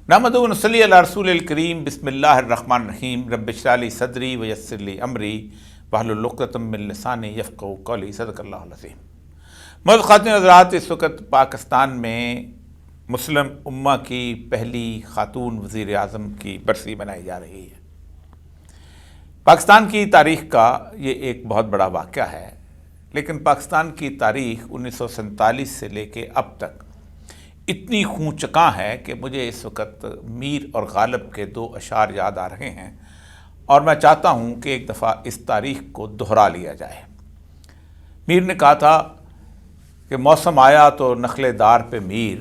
نحمدہ و نصلی علی رسول الکریم بسم اللہ الرحمن الرحیم رب اشرح لی صدری ویسر لی امری واحلل عقدۃ من لسانی یفقہوا قولی صدق اللہ العظیم۔ معزز خواتین حضرات، اس وقت پاکستان میں مسلم امہ کی پہلی خاتون وزیر اعظم کی برسی منائی جا رہی ہے۔ پاکستان کی تاریخ کا یہ ایک بہت بڑا واقعہ ہے، لیکن پاکستان کی تاریخ 1947 سے لے کے اب تک اتنی خون چکاں ہے کہ مجھے اس وقت میر اور غالب کے 2 اشعار یاد آ رہے ہیں، اور میں چاہتا ہوں کہ ایک دفعہ اس تاریخ کو دہرا لیا جائے۔ میر نے کہا تھا کہ موسم آیا تو نخلے دار پہ میر،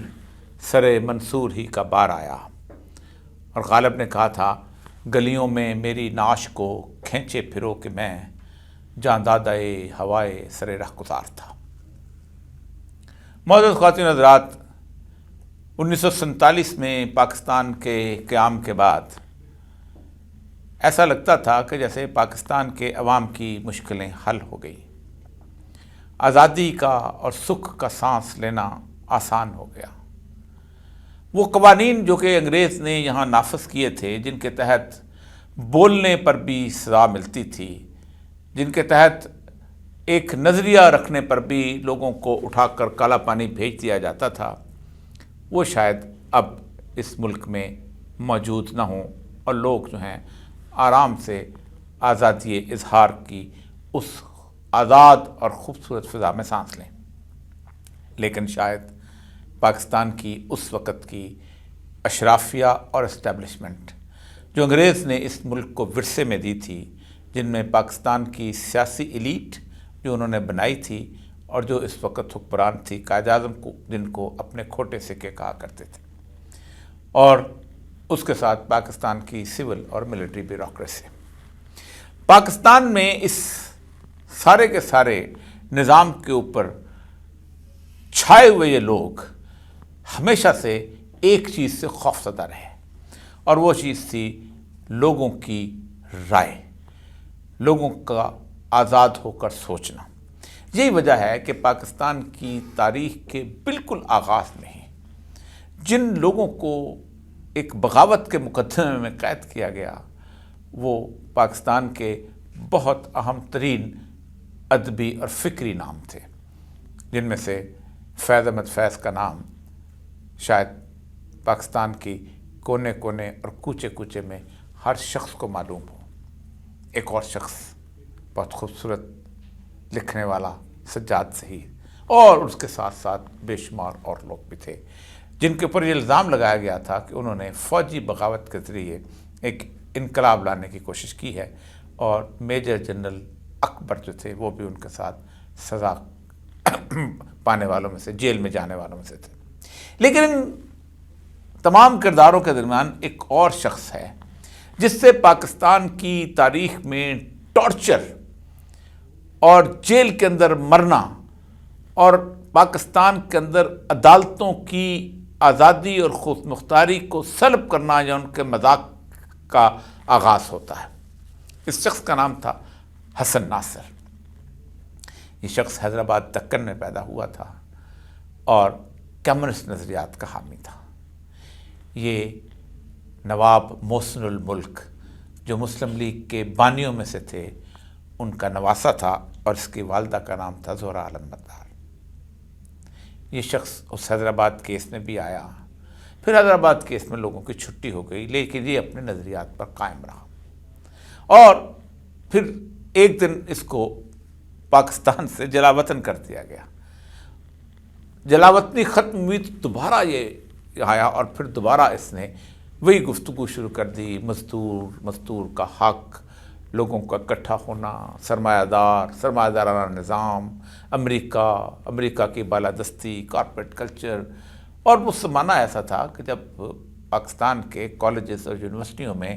سر منصور ہی کا بار آیا، اور غالب نے کہا تھا گلیوں میں میری نعش کو کھینچے پھرو کہ میں جاں دادائے ہوائے سر رہگزار تھا۔ معزز خواتین حضرات، 1947 میں پاکستان کے قیام کے بعد ایسا لگتا تھا کہ جیسے پاکستان کے عوام کی مشکلیں حل ہو گئی، آزادی کا اور سکھ کا سانس لینا آسان ہو گیا۔ وہ قوانین جو کہ انگریز نے یہاں نافذ کیے تھے، جن کے تحت بولنے پر بھی سزا ملتی تھی، جن کے تحت ایک نظریہ رکھنے پر بھی لوگوں کو اٹھا کر کالا پانی بھیج دیا جاتا تھا، وہ شاید اب اس ملک میں موجود نہ ہوں، اور لوگ جو ہیں آرام سے آزادی اظہار کی اس آزاد اور خوبصورت فضا میں سانس لیں۔ لیکن شاید پاکستان کی اس وقت کی اشرافیہ اور اسٹیبلشمنٹ جو انگریز نے اس ملک کو ورثے میں دی تھی، جن میں پاکستان کی سیاسی ایلیٹ جو انہوں نے بنائی تھی، اور جو اس وقت حکمران تھی قائد اعظم کو، جن کو اپنے کھوٹے سکے کہا کرتے تھے، اور اس کے ساتھ پاکستان کی سول اور ملٹری بیوروکریسی۔ پاکستان میں اس سارے کے سارے نظام کے اوپر چھائے ہوئے یہ لوگ ہمیشہ سے ایک چیز سے خوفزدہ رہے، اور وہ چیز تھی لوگوں کی رائے، لوگوں کا آزاد ہو کر سوچنا۔ یہی وجہ ہے کہ پاکستان کی تاریخ کے بالکل آغاز میں ہی جن لوگوں کو ایک بغاوت کے مقدمے میں قید کیا گیا، وہ پاکستان کے بہت اہم ترین ادبی اور فکری نام تھے، جن میں سے فیض احمد فیض کا نام شاید پاکستان کی کونے کونے اور کوچے کوچے میں ہر شخص کو معلوم ہو۔ ایک اور شخص بہت خوبصورت لکھنے والا سجاد ظہیر، اور اس کے ساتھ ساتھ بے شمار اور لوگ بھی تھے جن کے اوپر یہ الزام لگایا گیا تھا کہ انہوں نے فوجی بغاوت کے ذریعے ایک انقلاب لانے کی کوشش کی ہے، اور میجر جنرل اکبر جو تھے وہ بھی ان کے ساتھ سزا پانے والوں میں سے، جیل میں جانے والوں میں سے تھے۔ لیکن ان تمام کرداروں کے درمیان ایک اور شخص ہے جس سے پاکستان کی تاریخ میں ٹارچر اور جیل کے اندر مرنا اور پاکستان کے اندر عدالتوں کی آزادی اور خود مختاری کو سلب کرنا یا ان کے مذاق کا آغاز ہوتا ہے۔ اس شخص کا نام تھا حسن ناصر۔ یہ شخص حیدرآباد دکن میں پیدا ہوا تھا اور کمیونسٹ نظریات کا حامی تھا۔ یہ نواب محسن الملک جو مسلم لیگ کے بانیوں میں سے تھے، ان کا نواسہ تھا، اور اس کی والدہ کا نام تھا زہرہ عالم مدار۔ یہ شخص اس حیدرآباد کیس میں بھی آیا، پھر حیدرآباد کیس میں لوگوں کی چھٹی ہو گئی، لیکن یہ اپنے نظریات پر قائم رہا، اور پھر ایک دن اس کو پاکستان سے جلا وطن کر دیا گیا۔ جلا وطنی ختم ہوئی تو دوبارہ یہ آیا، اور پھر دوبارہ اس نے وہی گفتگو شروع کر دی، مزدور کا حق، لوگوں کا اکٹھا ہونا، سرمایہ دارانہ نظام، امریکہ کی بالادستی، کارپوریٹ کلچر۔ اور وہ زمانہ ایسا تھا کہ جب پاکستان کے کالجز اور یونیورسٹیوں میں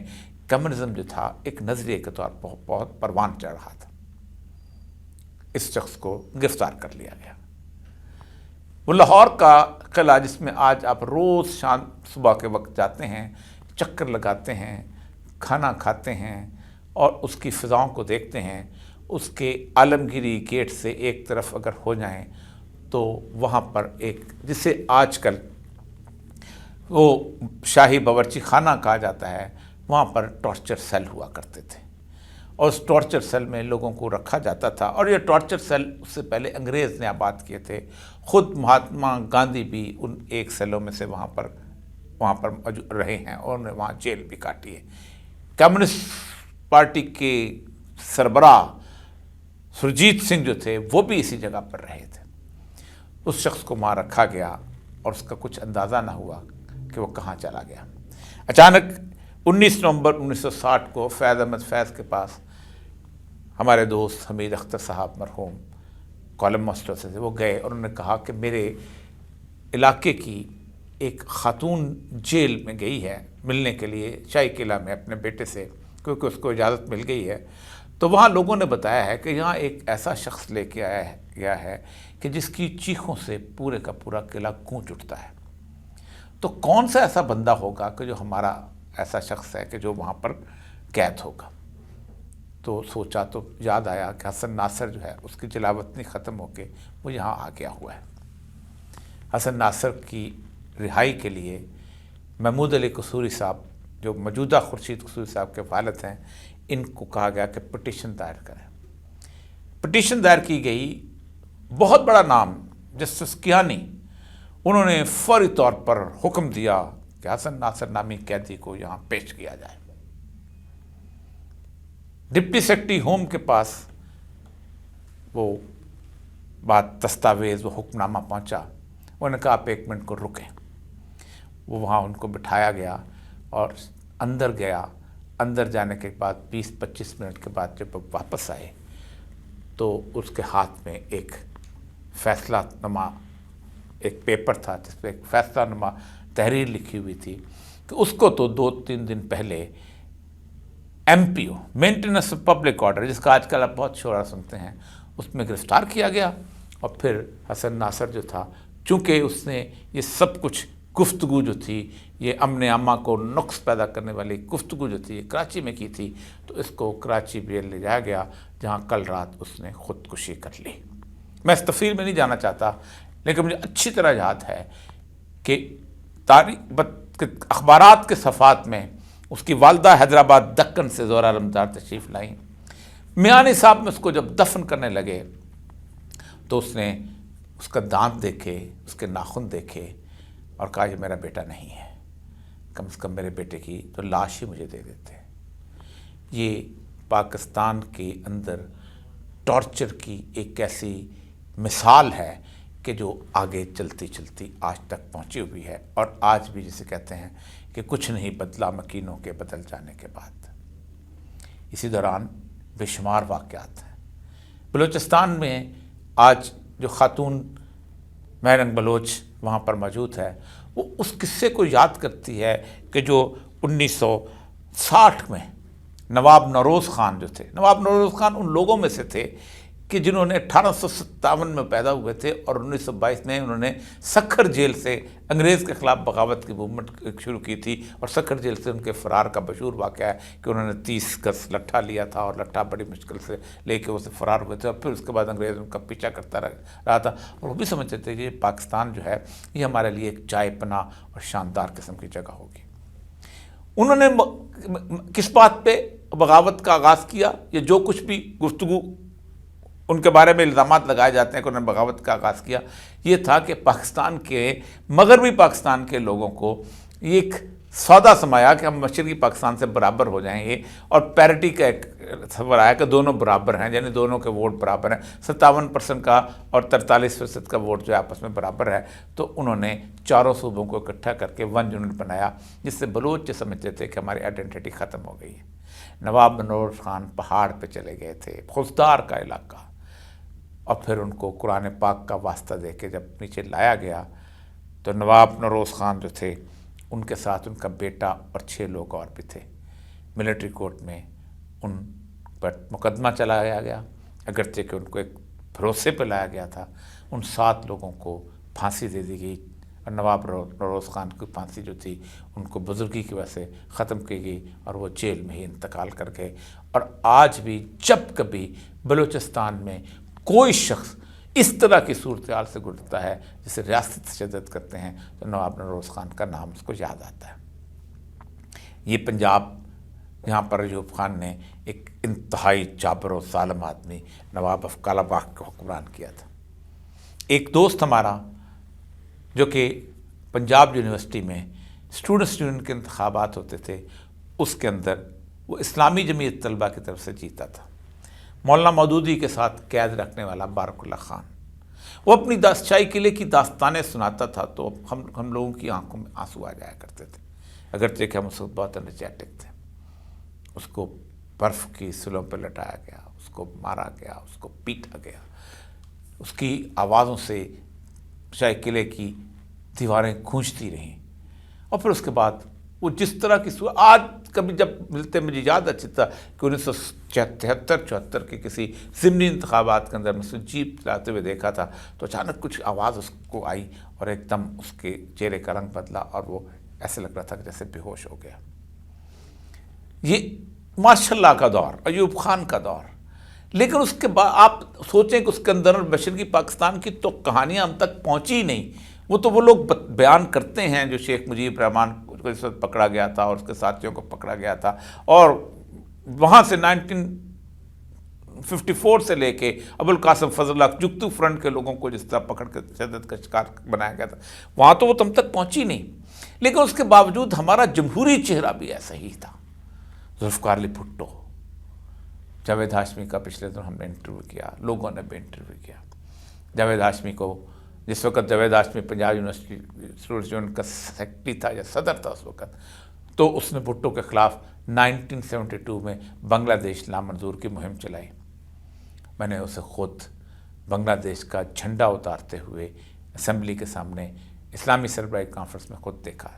کمیونزم جو تھا ایک نظریے کے طور پر بہت پروان چڑھ رہا تھا۔ اس شخص کو گرفتار کر لیا گیا۔ وہ لاہور کا قلعہ، جس میں آج آپ روز شام صبح کے وقت جاتے ہیں، چکر لگاتے ہیں، کھانا کھاتے ہیں اور اس کی فضاؤں کو دیکھتے ہیں، اس کے عالمگیری گیٹ سے ایک طرف اگر ہو جائیں تو وہاں پر ایک، جسے آج کل وہ شاہی باورچی خانہ کہا جاتا ہے، وہاں پر ٹارچر سیل ہوا کرتے تھے، اور اس ٹارچر سیل میں لوگوں کو رکھا جاتا تھا، اور یہ ٹارچر سیل اس سے پہلے انگریز نے آباد کیے تھے۔ خود مہاتما گاندھی بھی ان ایک سیلوں میں سے وہاں پر رہے ہیں، اور انہوں نے وہاں جیل بھی کاٹی ہے۔ کمیونسٹ پارٹی کے سربراہ سرجیت سنگھ جو تھے وہ بھی اسی جگہ پر رہے تھے۔ اس شخص کو وہاں رکھا گیا اور اس کا کچھ اندازہ نہ ہوا کہ وہ کہاں چلا گیا۔ اچانک 19 نومبر 1960 کو فیض احمد فیض کے پاس ہمارے دوست حمید اختر صاحب مرحوم کالم ماسٹر سے وہ گئے، اور انہوں نے کہا کہ میرے علاقے کی ایک خاتون جیل میں گئی ہے ملنے کے لیے شاہی قلعہ میں اپنے بیٹے سے، کیونکہ اس کو اجازت مل گئی ہے۔ تو وہاں لوگوں نے بتایا ہے کہ یہاں ایک ایسا شخص لے کے گیا ہے کہ جس کی چیخوں سے پورے کا پورا قلعہ گونج اٹھتا ہے۔ تو کون سا ایسا بندہ ہوگا کہ جو ہمارا ایسا شخص ہے کہ جو وہاں پر قید ہوگا؟ تو سوچا تو یاد آیا کہ حسن ناصر جو ہے اس کی جلاوطنی ختم ہو کے وہ یہاں آ گیا ہوا ہے۔ حسن ناصر کی رہائی کے لیے محمود علی قصوری صاحب جو موجودہ خورشید قصوری صاحب کے والد ہیں، ان کو کہا گیا کہ پٹیشن دائر کریں۔ پٹیشن دائر کی گئی، بہت بڑا نام جسٹس کیانی، انہوں نے فوری طور پر حکم دیا کہ حسن ناصر نامی قیدی کو یہاں پیش کیا جائے۔ ڈپٹی سیکرٹری ہوم کے پاس وہ بات دستاویز، وہ حکم نامہ پہنچا، انہوں نے کہا آپ 1 منٹ کو رکیں۔ وہ وہاں ان کو بٹھایا گیا اور اندر گیا۔ اندر جانے کے بعد 20-25 منٹ کے بعد جب وہ واپس آئے تو اس کے ہاتھ میں ایک فیصلہ نامہ، ایک پیپر تھا جس پہ ایک فیصلہ نامہ تحریر لکھی ہوئی تھی کہ اس کو تو 2-3 دن پہلے MPO maintenance of public order, جس کا آج کل آپ بہت شعرا سنتے ہیں، اس میں گرفتار کیا گیا۔ اور پھر حسن ناصر جو تھا، چونکہ اس نے یہ سب کچھ گفتگو جو تھی، یہ امن عامہ کو نقص پیدا کرنے والی گفتگو جو تھی، یہ کراچی میں کی تھی، تو اس کو کراچی جیل لے جایا گیا، جہاں کل رات اس نے خودکشی کر لی۔ میں اس تفصیل میں نہیں جانا چاہتا، لیکن مجھے اچھی طرح یاد ہے کہ اخبارات کے صفحات میں اس کی والدہ حیدرآباد دکن سے زہرا رمضان تشریف لائیں۔ میانی صاحب میں اس کو جب دفن کرنے لگے تو اس نے اس کا دانت دیکھے، اس کے ناخن دیکھے، اور کہا یہ میرا بیٹا نہیں ہے، کم سے کم میرے بیٹے کی تو لاش ہی مجھے دے دیتے۔ یہ پاکستان کے اندر ٹارچر کی ایک ایسی مثال ہے کہ جو آگے چلتی چلتی آج تک پہنچی ہوئی ہے، اور آج بھی جسے کہتے ہیں کہ کچھ نہیں بدلا مکینوں کے بدل جانے کے بعد۔ اسی دوران بے شمار واقعات ہیں۔ بلوچستان میں آج جو خاتون مہرنگ بلوچ وہاں پر موجود ہے، وہ اس قصے کو یاد کرتی ہے کہ جو 1960 میں نواب نوروز خان جو تھے، نواب نوروز خان ان لوگوں میں سے تھے کہ جنہوں نے 1857 میں پیدا ہوئے تھے، اور 1922 میں انہوں نے سکھر جیل سے انگریز کے خلاف بغاوت کی موومنٹ شروع کی تھی، اور سکھر جیل سے ان کے فرار کا مشہور واقعہ ہے کہ انہوں نے 30 گز لٹھا لیا تھا، اور لٹھا بڑی مشکل سے لے کے اسے فرار ہوئے تھے، اور پھر اس کے بعد انگریز ان کا پیچھا کرتا رہا تھا، اور وہ بھی سمجھتے تھے کہ پاکستان جو ہے یہ ہمارے لیے ایک جائے پناہ اور شاندار قسم کی جگہ ہوگی۔ انہوں نے کس بات پہ بغاوت کا آغاز کیا؟ یہ جو کچھ بھی گفتگو ان کے بارے میں الزامات لگائے جاتے ہیں کہ انہوں نے بغاوت کا آغاز کیا، یہ تھا کہ پاکستان کے مغربی پاکستان کے لوگوں کو ایک سودا سمایا کہ ہم مشرقی پاکستان سے برابر ہو جائیں گے، اور پیرٹی کا ایک تصور آیا کہ دونوں برابر ہیں، یعنی دونوں کے ووٹ برابر ہیں، 57% کا اور 43% کا ووٹ جو آپس میں برابر ہے۔ تو انہوں نے چاروں صوبوں کو اکٹھا کر کے 1 یونٹ بنایا، جس سے بلوچ یہ سمجھتے تھے کہ ہماری آئیڈینٹی ختم ہو گئی ہے۔ نواب نوروز خان پہاڑ پہ چلے گئے تھے، خوزدار کا علاقہ، اور پھر ان کو قرآن پاک کا واسطہ دے کے جب نیچے لایا گیا تو نواب نوروز خان جو تھے، ان کے ساتھ ان کا بیٹا اور 6 لوگ اور بھی تھے۔ ملٹری کورٹ میں ان پر مقدمہ چلایا گیا، اگرچہ کہ ان کو ایک بھروسے پہ لایا گیا تھا۔ ان 7 لوگوں کو پھانسی دے دی گئی، اور نواب نوروز خان کی پھانسی جو تھی ان کو بزرگی کی وجہ سے ختم کی گئی، اور وہ جیل میں ہی انتقال کر گئے۔ اور آج بھی جب کبھی بلوچستان میں کوئی شخص اس طرح کی صورتحال سے گزرتا ہے جسے ریاستی تشدد کرتے ہیں تو نواب نوروز خان کا نام اس کو یاد آتا ہے۔ یہ پنجاب یہاں پر ایوب خان نے ایک انتہائی جابر و ظالم آدمی نواب آف کالا باغ کو حکمران کیا تھا۔ ایک دوست ہمارا جو کہ پنجاب یونیورسٹی میں اسٹوڈنٹ کے انتخابات ہوتے تھے، اس کے اندر وہ اسلامی جمعیت طلبہ کی طرف سے جیتا تھا، مولانا مودودی کے ساتھ قید رکھنے والا بارک اللہ خان، وہ اپنی شاہی قلعے کی داستانیں سناتا تھا تو ہم لوگوں کی آنکھوں میں آنسو آ جایا کرتے تھے، اگرچہ کہ ہم اس وقت بہت انرجیٹک تھے۔ اس کو برف کی سلوں پہ لٹایا گیا، اس کو مارا گیا، اس کو پیٹا گیا، اس کی آوازوں سے شاہی قلعے کی دیواریں گونجتی رہیں، اور پھر اس کے بعد وہ جس طرح کی آج کبھی جب ملتے مجھے یاد اچھا تھا کہ 1973-74 کے کسی ضمنی انتخابات کے اندر میں جیپ چلاتے ہوئے دیکھا تھا تو اچانک کچھ آواز اس کو آئی اور ایک دم اس کے چہرے کا رنگ بدلا اور وہ ایسے لگ رہا تھا کہ جیسے بے ہوش ہو گیا۔ یہ ماشاء اللہ کا دور، ایوب خان کا دور، لیکن اس کے بعد آپ سوچیں کہ اس کے اندر مشرقی پاکستان کی تو کہانیاں ہم تک پہنچی ہی نہیں۔ وہ لوگ بیان کرتے ہیں جو شیخ مجیب رحمان کو اس وقت پکڑا گیا تھا اور اس کے ساتھیوں کو پکڑا گیا تھا، اور وہاں سے 1954 سے لے کے ابوالقاسم فضل اللہ جگتو فرنٹ کے لوگوں کو جس طرح پکڑ کے تشدد کا شکار بنایا گیا تھا، وہاں تو وہ تم تک پہنچی نہیں، لیکن اس کے باوجود ہمارا جمہوری چہرہ بھی ایسا ہی تھا۔ ذوالفقار علی بھٹو، جاوید ہاشمی کا پچھلے دن ہم نے انٹرویو کیا، لوگوں نے بھی انٹرویو کیا۔ جاوید ہاشمی کو، جس وقت Javed Hashmi Punjab university students union کا سیکرٹری تھا یا صدر تھا اس وقت، تو اس نے بھٹو کے خلاف 1972 میں بنگلہ دیش نامنظور کی مہم چلائی۔ میں نے اسے خود بنگلہ دیش کا جھنڈا اتارتے ہوئے اسمبلی کے سامنے اسلامی سربراہی کانفرنس میں خود دیکھا،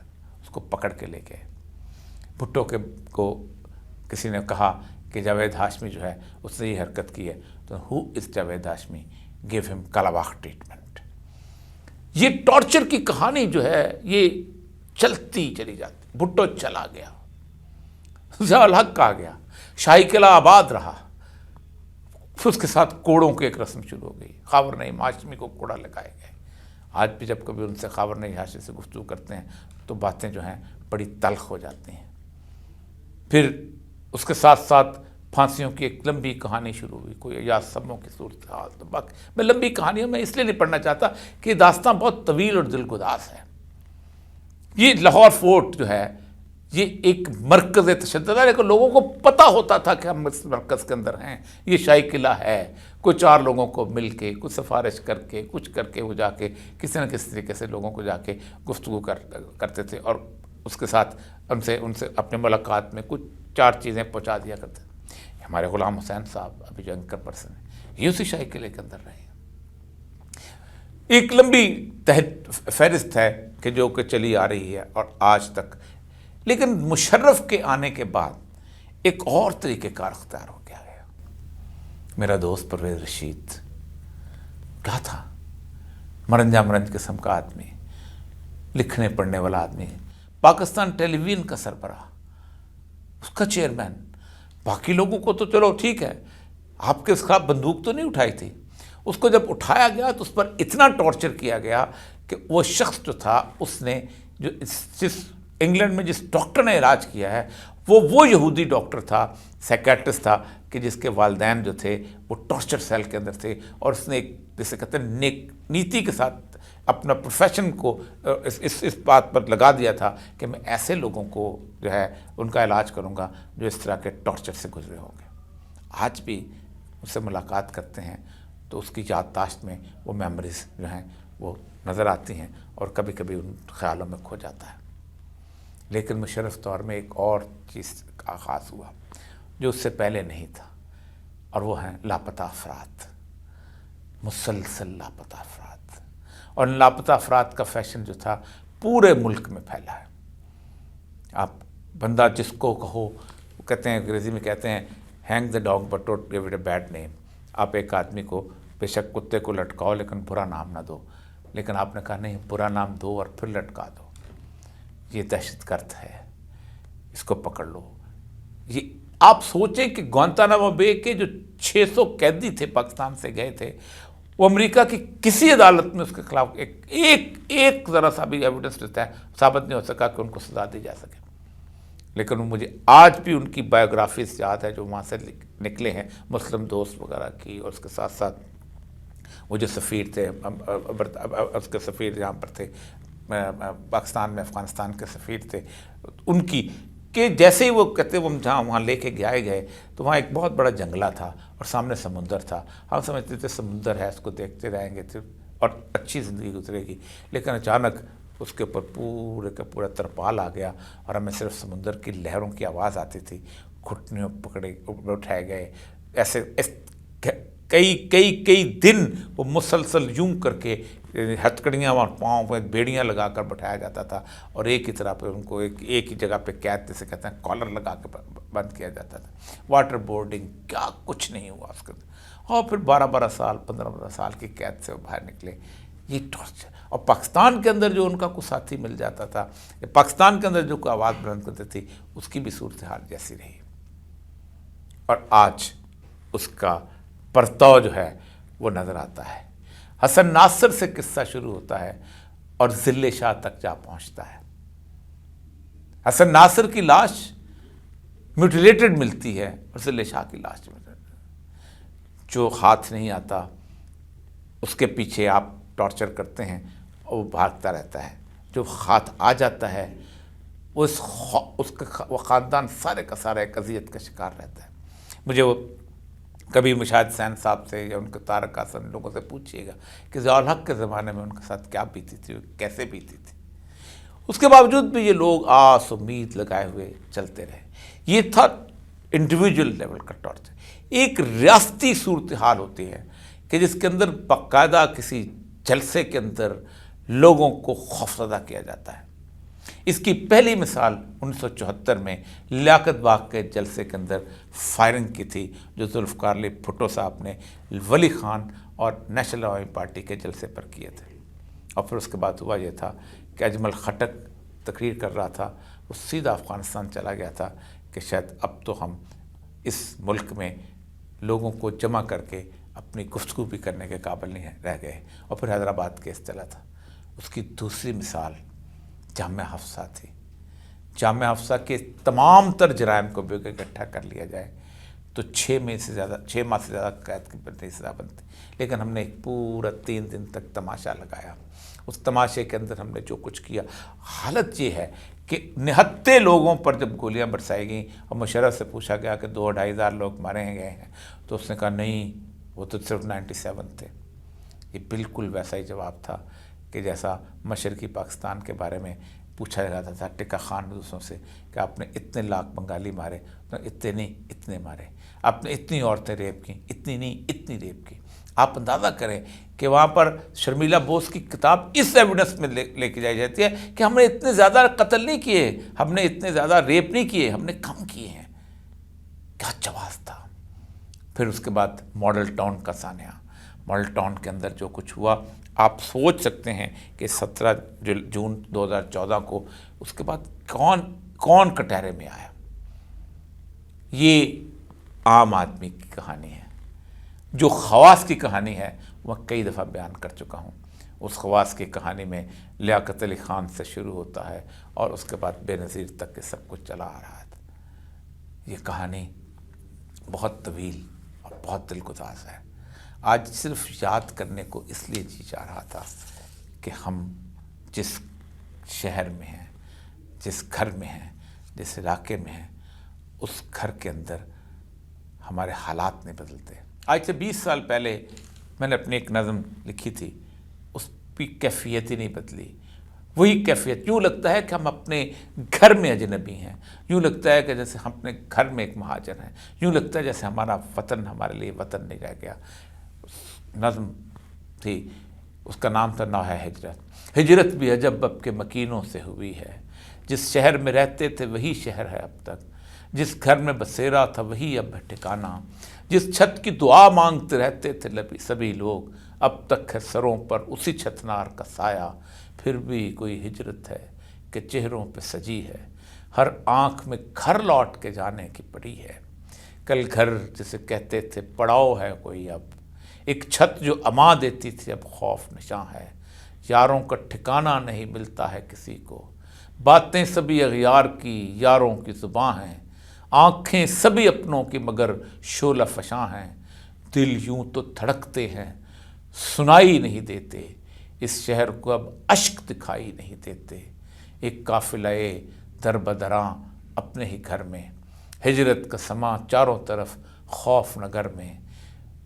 اس کو پکڑ کے لے گئے۔ بھٹو کو کسی نے کہا کہ جاوید ہاشمی جو ہے اس نے یہ حرکت کی ہے، تو ہو از جاوید ہاشمی، گیو ہم کالا باغ ٹریٹمنٹ۔ یہ ٹارچر کی کہانی جو ہے یہ چلتی چلی جاتی۔ بھٹو چلا گیا، ضیاء الحق آ گیا، شاہی قلعہ آباد رہا، پھر اس کے ساتھ کوڑوں کی ایک رسم شروع ہو گئی، خاور نعیم ہاشمی کو کوڑا لگائے گئے۔ آج بھی جب کبھی ان سے خاور نعیم ہاشمی سے گفتگو کرتے ہیں تو باتیں جو ہیں بڑی تلخ ہو جاتی ہیں۔ پھر اس کے ساتھ ساتھ پھانسیوں کی ایک لمبی کہانی شروع ہوئی، کوئی ایاز سموں کی صورتحال، تو باقی میں لمبی کہانیوں میں اس لیے نہیں پڑھنا چاہتا کہ یہ داستان بہت طویل اور دلگداز ہے۔ یہ لاہور فورٹ جو ہے یہ ایک مرکز تشدد ہے، لیکن لوگوں کو پتہ ہوتا تھا کہ ہم اس مرکز کے اندر ہیں، یہ شاہی قلعہ ہے۔ کوئی چار لوگوں کو مل کے، کچھ سفارش کر کے، کچھ کر کے وہ جا کے کسی نہ کسی طریقے سے لوگوں کو جا کے گفتگو کرتے تھے، اور اس کے ساتھ ان سے اپنے ملاقات میں کچھ چار چیزیں پہنچا دیا کرتے تھے۔ ہمارے غلام حسین صاحب ابھی جو اینکر پرسن ہیں یہ اسی شاہی قلعے کے اندر رہے ہیں۔ ایک لمبی فہرست ہے کہ جو کہ چلی آ رہی ہے اور آج تک، لیکن مشرف کے آنے کے بعد ایک اور طریقہ کار اختیار ہو گیا ہے۔ میرا دوست پرویز رشید کیا تھا، مرنجا مرنج قسم کا آدمی، لکھنے پڑھنے والا آدمی، پاکستان ٹیلی ویژن کا سربراہ، اس کا چیئرمین۔ باقی لوگوں کو تو چلو ٹھیک ہے، آپ کے خلاف بندوق تو نہیں اٹھائی تھی، اس کو جب اٹھایا گیا تو اس پر اتنا ٹارچر کیا گیا کہ وہ شخص جو تھا، اس نے جس انگلینڈ میں جس ڈاکٹر نے علاج کیا ہے وہ یہودی ڈاکٹر تھا، سائیکیٹرسٹ تھا، کہ جس کے والدین جو تھے وہ ٹارچر سیل کے اندر تھے، اور اس نے ایک جسے کہتے ہیں نیتی کے ساتھ اپنا پروفیشن کو اس بات پر لگا دیا تھا کہ میں ایسے لوگوں کو جو ہے ان کا علاج کروں گا جو اس طرح کے ٹارچر سے گزرے ہوں گے۔ آج بھی اس سے ملاقات کرتے ہیں تو اس کی یادداشت میں وہ میموریز جو ہیں وہ نظر آتی ہیں، اور کبھی کبھی ان خیالوں میں کھو جاتا ہے۔ لیکن مشرف دور میں ایک اور چیز کا آغاز ہوا جو اس سے پہلے نہیں تھا، اور وہ ہیں لاپتہ افراد، مسلسل لاپتہ افراد، اور لاپتہ افراد کا فیشن جو تھا پورے ملک میں پھیلا ہے۔ آپ بندہ جس کو کہو، وہ کہتے ہیں انگریزی میں کہتے ہیں hang the dog but don't give it a bad name. آپ ایک آدمی کو بے شک کتے کو لٹکاؤ لیکن برا نام نہ دو، لیکن آپ نے کہا نہیں، برا نام دو اور پھر لٹکا دو، یہ دہشت گرد ہے، اس کو پکڑ لو۔ یہ آپ سوچیں کہ گوانتانامو بے کے جو 600 قیدی تھے پاکستان سے گئے تھے، وہ امریکہ کی کسی عدالت میں اس کے خلاف ایک ذرا سا بھی ایویڈنس دیتا ہے، ثابت نہیں ہو سکا کہ ان کو سزا دی جا سکے. لیکن مجھے آج بھی ان کی بایوگرافیز یاد ہے جو وہاں سے نکلے ہیں، مسلم دوست وغیرہ کی، اور اس کے ساتھ ساتھ وہ جو سفیر تھے، اس کے سفیر جہاں پر تھے پاکستان میں، افغانستان کے سفیر تھے، ان کی کہ جیسے ہی وہ کہتے وہ جہاں وہاں لے کے گئے تو وہاں ایک بہت بڑا جنگلہ تھا اور سامنے سمندر تھا. ہم سمجھتے تھے سمندر ہے، اس کو دیکھتے رہیں گے اور اچھی زندگی گزرے گی. لیکن اچانک اس کے اوپر پورے کا پورا ترپال آ گیا اور ہمیں صرف سمندر کی لہروں کی آواز آتی تھی. گھٹنوں پکڑے اٹھائے گئے، ایسے کئی دن وہ مسلسل یوں کر کے ہتھکڑیاں اور پاؤں پہ بیڑیاں لگا کر بٹھایا جاتا تھا، اور ایک ہی طرح پہ ان کو ایک ہی جگہ پہ قید جسے کہتے ہیں کالر لگا کے بند کیا جاتا تھا. واٹر بورڈنگ کیا کچھ نہیں ہوا اس کے، اور پھر 12 سال 15 سال کی قید سے وہ باہر نکلے. یہ ٹارچر. اور پاکستان کے اندر جو ان کا کوئی ساتھی مل جاتا تھا، پاکستان کے اندر جو کوئی آواز بلند کرتی تھی، اس کی بھی صورتحال جیسی رہی. اور آج اس کا پرتو جو ہے وہ نظر آتا ہے. حسن ناصر سے قصہ شروع ہوتا ہے اور ذل شاہ تک جا پہنچتا ہے. حسن ناصر کی لاش میوٹیلیٹڈ ملتی ہے اور ذل شاہ کی لاش جو ہاتھ نہیں آتا اس کے پیچھے آپ ٹارچر کرتے ہیں اور وہ بھاگتا رہتا ہے. جو ہاتھ آ جاتا ہے اس کا وہ خاندان سارے کا سارا ایک اذیت کا شکار رہتا ہے. مجھے وہ کبھی مشاہد حسین صاحب سے یا ان کے طارق حسن لوگوں سے پوچھیے گا کہ ضیاء الحق کے زمانے میں ان کے ساتھ کیا بیتی تھی، کیسے بیتی تھی. اس کے باوجود بھی یہ لوگ آس امید لگائے ہوئے چلتے رہے. یہ تھا انڈیویجول لیول کا ٹارچر. ایک ریاستی صورتحال ہوتی ہے کہ جس کے اندر باقاعدہ کسی جلسے کے اندر لوگوں کو خوفزدہ کیا جاتا ہے. اس کی پہلی مثال 1974 میں لیاقت باغ کے جلسے کے اندر فائرنگ کی تھی، جو ذوالفقار علی بھٹو صاحب نے ولی خان اور نیشنل عوامی پارٹی کے جلسے پر کیے تھے. اور پھر اس کے بعد ہوا یہ تھا کہ اجمل خٹک تقریر کر رہا تھا، وہ سیدھا افغانستان چلا گیا تھا کہ شاید اب تو ہم اس ملک میں لوگوں کو جمع کر کے اپنی گفتگو بھی کرنے کے قابل نہیں رہ گئے. اور پھر حیدرآباد کیس چلا تھا. اس کی دوسری مثال جامعہ حفصہ تھی. جامعہ حفصہ کے تمام تر جرائم کو بھی اکٹھا کر لیا جائے تو 6 ماہ سے زیادہ قید کی سزا بنتی. لیکن ہم نے ایک پورا 3 دن تک تماشا لگایا. اس تماشے کے اندر ہم نے جو کچھ کیا، حالت یہ ہے کہ نہتے لوگوں پر جب گولیاں برسائی گئیں اور مشرف سے پوچھا گیا کہ 2-2.5 ہزار لوگ مارے گئے ہیں، تو اس نے کہا نہیں، وہ تو صرف 97 تھے. یہ بالکل ویسا ہی جواب تھا کہ جیسا مشرقی پاکستان کے بارے میں پوچھا جاتا تھا ٹکا خان دوسروں سے کہ آپ نے اتنے لاکھ بنگالی مارے، تو اتنے نہیں اتنے مارے. آپ نے اتنی عورتیں ریپ کیں، اتنی نہیں اتنی ریپ کی. آپ اندازہ کریں کہ وہاں پر شرمیلا بوس کی کتاب اس ایویڈنس میں لے کے جائی جاتی ہے کہ ہم نے اتنے زیادہ قتل نہیں کیے، ہم نے اتنے زیادہ ریپ نہیں کیے، ہم نے کم کیے ہیں. کیا جواز تھا. پھر اس کے بعد ماڈل ٹاؤن کا سانحہ. ماڈل ٹاؤن کے اندر جو کچھ ہوا، آپ سوچ سکتے ہیں کہ 17 جون 2014 کو اس کے بعد کون کٹہرے میں آیا. یہ عام آدمی کی کہانی ہے. جو خواص کی کہانی ہے وہ کئی دفعہ بیان کر چکا ہوں. اس خواص کی کہانی میں لیاقت علی خان سے شروع ہوتا ہے اور اس کے بعد بے نظیر تک کے سب کچھ چلا آ رہا ہے. یہ کہانی بہت طویل اور بہت دلگداز ہے. آج صرف یاد کرنے کو اس لیے جی چاہ رہا تھا کہ ہم جس شہر میں ہیں، جس گھر میں ہیں، جس علاقے میں ہیں، اس گھر کے اندر ہمارے حالات نہیں بدلتے. آج سے 20 سال پہلے میں نے اپنی ایک نظم لکھی تھی، اس کی کیفیت ہی نہیں بدلی. وہی کیفیت. یوں لگتا ہے کہ ہم اپنے گھر میں اجنبی ہیں، یوں لگتا ہے کہ جیسے ہم اپنے گھر میں ایک مہاجر ہیں، یوں لگتا ہے جیسے ہمارا وطن ہمارے لیے وطن نہیں رہ گیا. نظم تھی، اس کا نام تھا نوحہ ہجرت. ہجرت بھی عجب اب کے مکینوں سے ہوئی ہے، جس شہر میں رہتے تھے وہی شہر ہے اب تک، جس گھر میں بسیرا تھا وہی اب ہے ٹھکانہ، جس چھت کی دعا مانگتے رہتے تھے سبھی لوگ، اب تک ہے سروں پر اسی چھتنار کا سایہ. پھر بھی کوئی ہجرت ہے کہ چہروں پہ سجی ہے، ہر آنکھ میں گھر لوٹ کے جانے کی پڑی ہے. کل گھر جسے کہتے تھے پڑاؤ ہے کوئی اب، ایک چھت جو اما دیتی تھی اب خوف نشاں ہے، یاروں کا ٹھکانہ نہیں ملتا ہے کسی کو، باتیں سبھی اغیار کی یاروں کی زباں ہیں، آنکھیں سبھی اپنوں کی مگر شعلہ فشاں ہیں، دل یوں تو دھڑکتے ہیں سنائی نہیں دیتے، اس شہر کو اب اشک دکھائی نہیں دیتے، ایک قافلہ در بدراں اپنے ہی گھر میں، ہجرت کا سما چاروں طرف خوف نگر میں،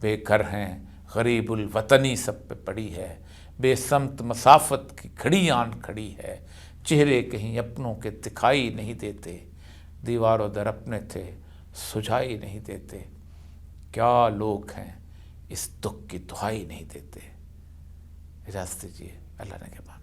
بے گھر ہیں غریب الوطنی سب پہ پڑی ہے، بے سمت مسافت کی کھڑی آن کھڑی ہے، چہرے کہیں اپنوں کے دکھائی نہیں دیتے، دیواروں در اپنے تھے سجھائی نہیں دیتے، کیا لوگ ہیں اس دکھ کی دہائی نہیں دیتے۔ اجازت دیجیے، اللہ نے کے بعد